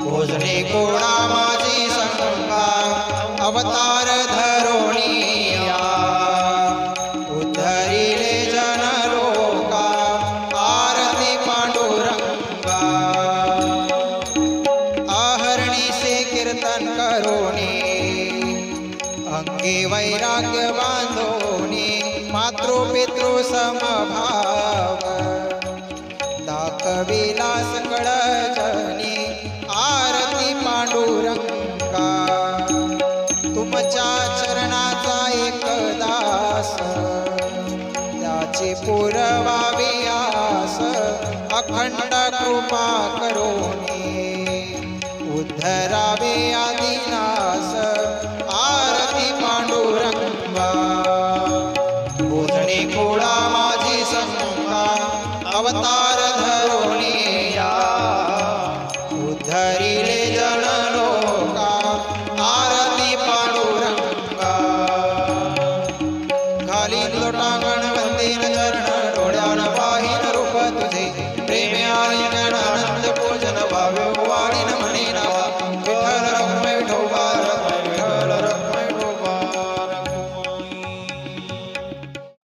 भोजने कोणा माझी संगा अवतार धरोणिया उद्धरिले जन लोका आरती पांडुरंगा आहरणीसे कीर्तन करोनी अंगी वैराग्य बांधोनी मातृपितृ समभाव दाखविला सकळ जनी आरती पांडुरंगा तुमच्या चरणाचा एक दास त्याची पुरवावी आस अखंड कृपा करोनी उद्धरावे आदिनास आरती पांडुरंगा भोजने कोडा माझी संगा अवतार धरोणिया उद्धरिले जन लोका आरती पांडुरंगा खाली लोटांगण वंदीन चरण डोळ्यान पाहिन रूप तुझे प्रेमे आलिंगन